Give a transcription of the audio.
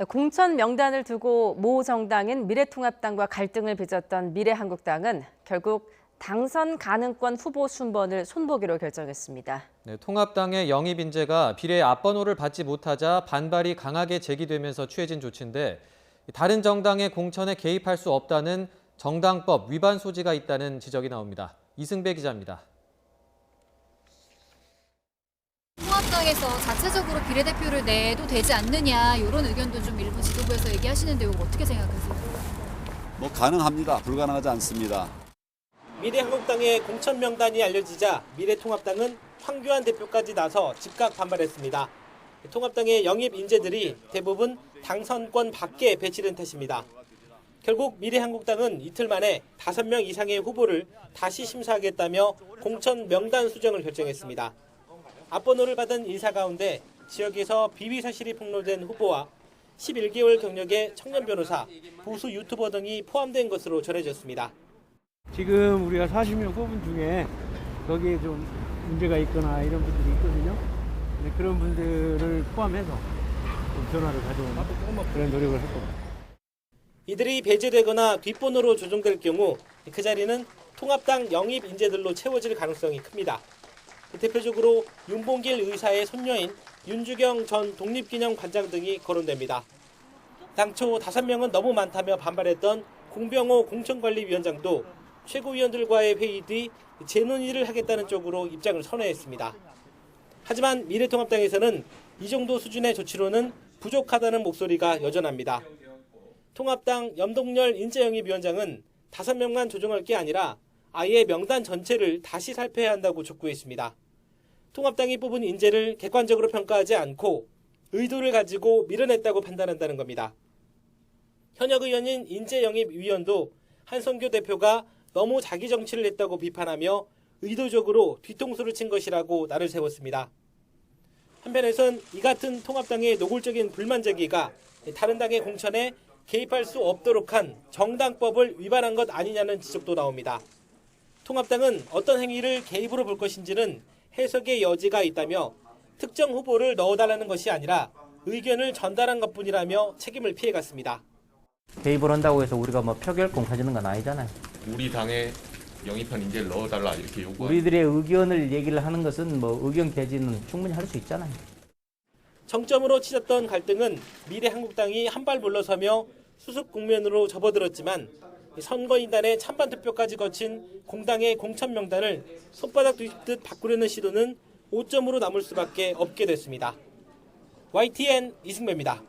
공천 명단을 두고 모 정당인 미래통합당과 갈등을 빚었던 미래한국당은 결국 당선 가능권 후보 순번을 손보기로 결정했습니다. 네, 통합당의 영입 인재가 비례 앞번호를 받지 못하자 반발이 강하게 제기되면서 취해진 조치인데 다른 정당의 공천에 개입할 수 없다는 정당법 위반 소지가 있다는 지적이 나옵니다. 이승배 기자입니다. 통합당에서 자체적으로 비례대표를 내도 되지 않느냐 이런 의견도 좀 일부 지도부에서 얘기하시는데 이거 어떻게 생각하세요? 가능합니다. 불가능하지 않습니다. 미래한국당의 공천 명단이 알려지자 미래통합당은 황교안 대표까지 나서 즉각 반발했습니다. 통합당의 영입 인재들이 대부분 당선권 밖에 배치된 탓입니다. 결국 미래한국당은 이틀 만에 5명 이상의 후보를 다시 심사하겠다며 공천 명단 수정을 결정했습니다. 앞번호를 받은 인사 가운데 지역에서 비위 사실이 폭로된 후보와 11개월 경력의 청년 변호사, 보수 유튜버 등이 포함된 것으로 전해졌습니다. 지금 우리가 40명 뽑은 중에 거기에 좀 문제가 있거나 이런 분들이 있거든요. 그런 분들을 포함해서 좀 변화를 가져오는 그런 노력을 할 겁니다. 이들이 배제되거나 뒷번호로 조정될 경우 그 자리는 통합당 영입 인재들로 채워질 가능성이 큽니다. 대표적으로 윤봉길 의사의 손녀인 윤주경 전 독립기념관장 등이 거론됩니다. 당초 5명은 너무 많다며 반발했던 공병호 공천관리위원장도 최고위원들과의 회의 뒤 재논의를 하겠다는 쪽으로 입장을 선회했습니다. 하지만 미래통합당에서는 이 정도 수준의 조치로는 부족하다는 목소리가 여전합니다. 통합당 염동열 인재영입위원장은 5명만 조정할 게 아니라 아예 명단 전체를 다시 살펴야 한다고 촉구했습니다. 통합당이 뽑은 인재를 객관적으로 평가하지 않고 의도를 가지고 밀어냈다고 판단한다는 겁니다. 현역 의원인 인재영입위원도 한성교 대표가 너무 자기 정치를 했다고 비판하며 의도적으로 뒤통수를 친 것이라고 날을 세웠습니다. 한편에선 이 같은 통합당의 노골적인 불만 제기가 다른 당의 공천에 개입할 수 없도록 한 정당법을 위반한 것 아니냐는 지적도 나옵니다. 통합당은 어떤 행위를 개입으로 볼 것인지는 해석의 여지가 있다며 특정 후보를 넣어달라는 것이 아니라 의견을 전달한 것뿐이라며 책임을 피해갔습니다. 개입을 한다고 해서 우리가 표결권 가지는 건 아니잖아요. 우리 당에 영입한 인재를 넣어달라 이렇게 요구하는. 우리들의 의견을 얘기를 하는 것은 의견 개진은 충분히 할 수 있잖아요. 정점으로 치닫던 갈등은 미래한국당이 한 발 물러서며 수습 국면으로 접어들었지만 선거인단의 찬반 투표까지 거친 공당의 공천 명단을 손바닥 뒤집듯 바꾸려는 시도는 오점으로 남을 수밖에 없게 됐습니다. YTN 이승배입니다.